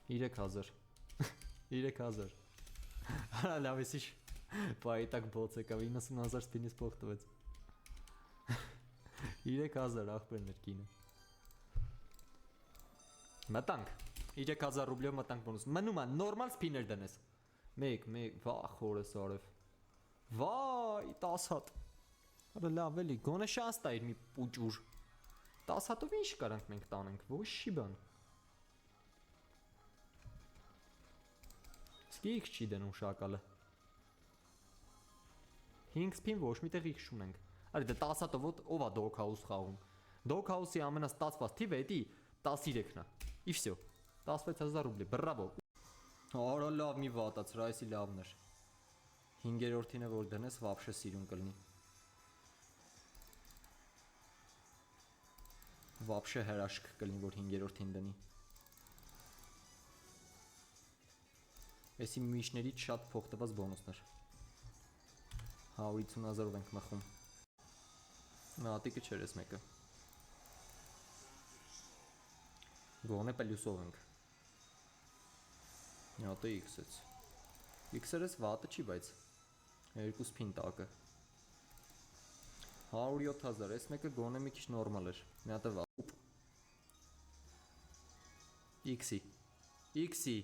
3000 3000 Արա լավ էսի պայտակ բոց եկավ 90000 սպինից փող տվեց 3000 ախպերներ կինը մտանք 3000 ռուբլյով մտանք բոնուս մնում է նորմալ սպիներ դնես 1 վա խորես արև վայ 10 հատ Արա լավ էլի գոնե շանս տա իր մի պուճուր 10 հատով ինչ կարանք մենք տանենք ոչի բան Սկի X չի դնում շակալը 5 սպին ոչ մի տեղ X չունենք Արի դե 10 հատով ով է Dog House խաղում Dog House-ի ամենաստացված թիվը էդի 13-ն է Ի վсё 16000 ռուբլի բրավո Արա լավ մի վատացր այսի լավն էր 5-րդին է որ դնես վաբշե սիրուն կլինի Վաբշե հրաշք կլինի որ 5-րդին դնի Էսի միշներից շատ փող տված բոնուսներ 150000-ով ենք մխում Մատիկը չէր ես մեկը Գոնե պլյուսով ենք Նյատը X-ից X-ը վատը չի բայց Երկու սպին տակը 107000 Ես մեկը գոնե մի քիչ նորմալ էր Մի հատ է վատ X-ի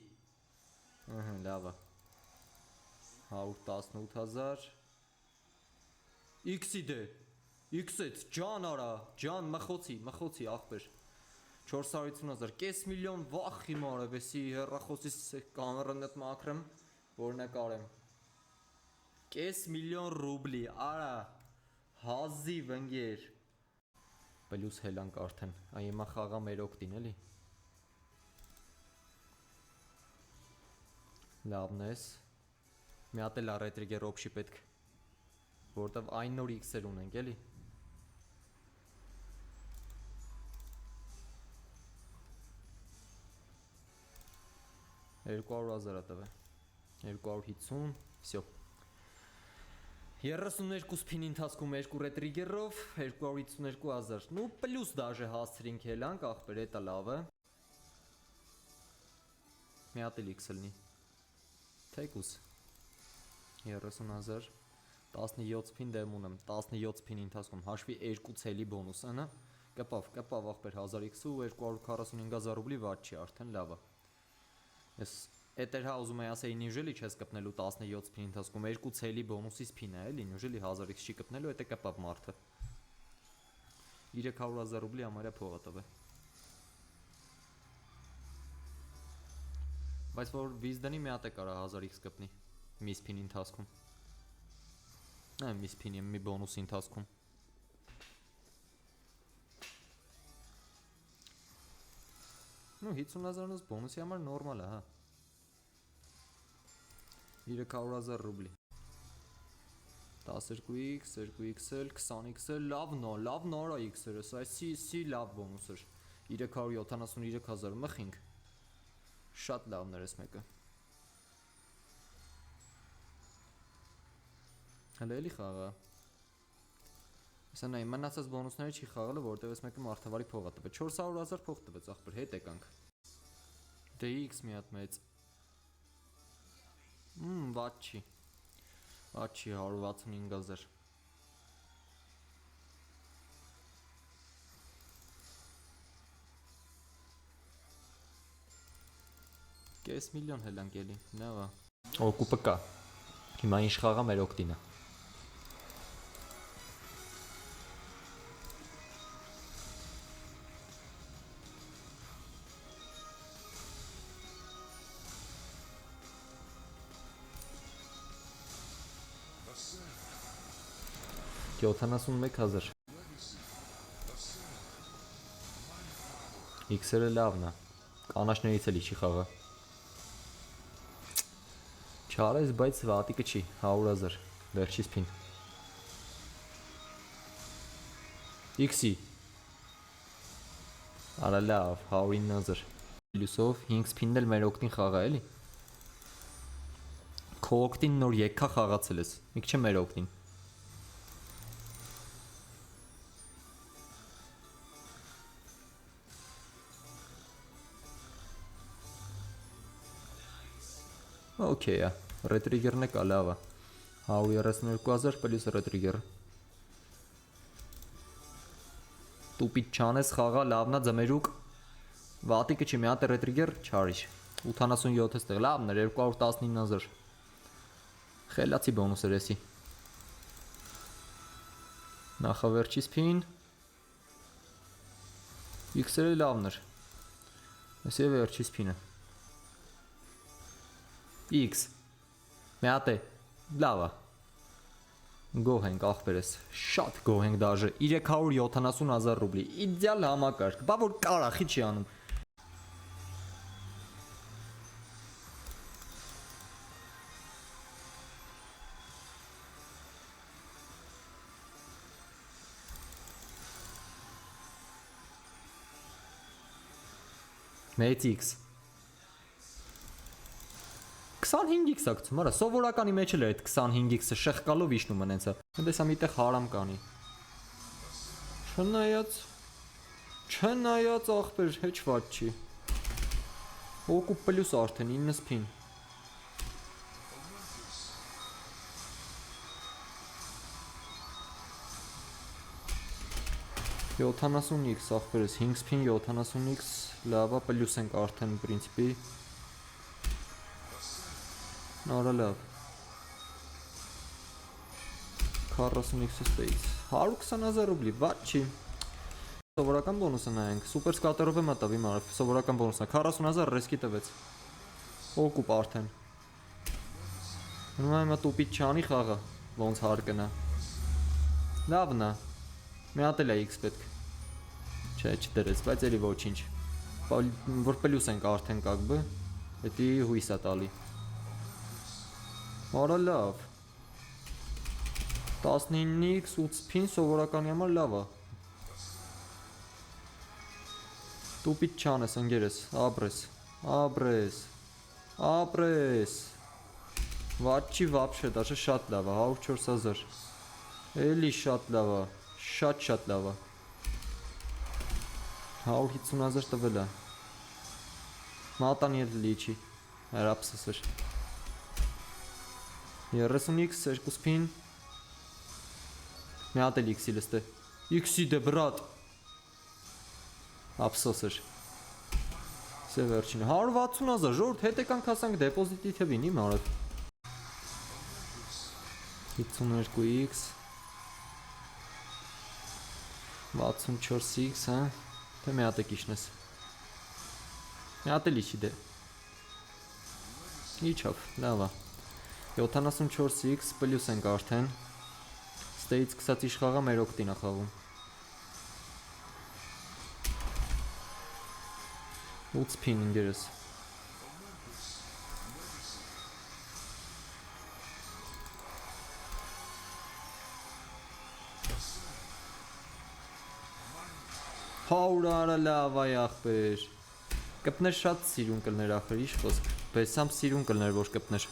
լավա 118000 X-ի դե X-ից ջան արա ջան մխոցի ախպեր 450000 կես միլիոն վախի մարև էսի հեռախոսից կամերան հետ մաքրեմ որ նկարեմ կես միլիոն ռուբլի արա հազիվ ընկեր պլյուս հելանք արդեն այ հիմա խաղա մեր օգտին էլի Լավն ես Մի հատ էլ ռետրիգեր օպշի պետք Որտև այն նոր X-էր ունենք էլի 200,000 տվե 250 Всё 32 սպինի ընթացքում 2 ռետրիգերով 252000 Ну պլյուս դաժե հասցրինք հելանք ախպեր էտա լավը Մի հատ էլ X լինի Թեկուս 30000 17 սպին դեմ ունեմ 17 սպինի ընթացքում հաշվի 2 ցելի բոնուս անա կպավ ախպեր 1000X ու 245000 ռուբլի վատ չի արդեն լավա Ես Էտեր հա ուզում եմ ասեի նյուժելի չես կպնելու 17 սպինի ընթացքում 2 ցելի բոնուսի սպին է էլի նյուժելի 1000X չի կպնելու էտե կպավ մարդը 300000 ռուբլի ամարյա փողա տվե Բայց որ վիզդանի մի հատ է կարա 1000X կպնի մի սպինի ընթացքում մի սպինի մի բոնուսի ընթացքում Ну 50000-ից բոնուսի համար նորմալ է հա 300000 ռուբլի 12X, 2XL, 20XL, լավ նորա X-ը, սի լավ բոնուս էր 373000 մխինք Շատ լավն էր ես մեկը Հələ էլի խաղա Սա նայ մնացած բոնուսները չի խաղալը որտև ես մեկը մարդավարի փող է տվել 400000 փող տվեց ախպեր հետ եկանք Դե X մի հատ մեծ Վատ չի 165000 Կես միլիոն հելանք էլի նավա Օկուպը կա Հիմա ինչ խաղա մեր օգտինը Կյոթանասուն մեկ հազար X-երը լավն է Կանաչներից էլի չի խաղա Չարես բայց վատիկը չի 100000 վերջի սպին X-ի Արա լավ 109000 Պլյուսով 5 սպինն էլ մեր օգտին խաղա էլի Քո օգտին նոր եկա խաղացել ես Միք չէ մեր օգտին Okay, է։ Ռետրիգերն է կա լավ է։ 132,000 պլյուս ռետրիգերը։ Տուպիտ չանես խաղա լավնա ձմերուկ։ Վատիկը չի մի հատ ռետրիգեր չարիշ։ 87 ստեղ լավն է 219,000։ Խելացի բոնուս էր էսի։ Նախավերջի սփին։ X-ը լավն էր։ Էսի է վերջի սփինը։ X մի հատ է լավ է։ Գոհ ենք ախպերս, շատ գոհ ենք դաժե 370,000 ռուբլի, իդեալ համակարգ, բա որ կարախի չի անում։ Մեծ X 25x-ա գցում, արա, սովորականի մեջ էլ է այդ 25x-ը շեղկալով իշնում են հենց։ Այնպես է միտեղ հարամ կանի։ Չնայած ախպեր, հեչ ված չի։ Օկու պլյուս արդեն 9 սփին։ Յոթանասուն x ախպերս 5 սփին 70x լավա պլյուս ենք արդեն պրինցիպի։ Նորա լավ 40x space 120,000 ռուբլի, վատ չի։ Սովորական բոնուսը նայենք, սուպեր սկատերով եմ ատավի մարդ, սովորական բոնուսը 40,000 ռեսկի տվեց։ Օկուպ արդեն։ Նույն հիմա տուպիտ չանի խաղը, ոնց հարկնա։ Լավն է, մի հատ էլ է x պետք։ Չէ, չդրեց, բայց էլի ոչինչ։ Որ պլյուս ենք արդեն կակբը, հետի հույս է տալի։ Արա լավ 19x 8 սփին սովորականի համար լավ է։ Տուպիտ չանես ընկերս, ապրես։ Վատ չի вообще, даже շատ լավ է, 104,000։ Էլի շատ լավ է, շատ լավ է։ 150,000 տվել է։ Մատանի էլ լիչի, հրապսս էր։ 30x 2 սփին մի հատ էլ x-ի լստե x-ի դե բրատ ափսոս էր սե վերջին 160,000 ժորդ հետ եկանք հասանք դեպոզիտի թվին իմ արդ 52x 64x հա թե մի հատ է կիշնես մի հատ էլ իչի դե իչավ լավ է 74x պլյուս ենք արդեն ստեից սկսած իշխաղա մեր օգտին է խաղում 8 սփին ինգերս Հաուրա լավ այ ախպեր կպներ շատ սիրուն կլներ ախր իշ խոսք բեսամ սիրուն կլներ որ կպներ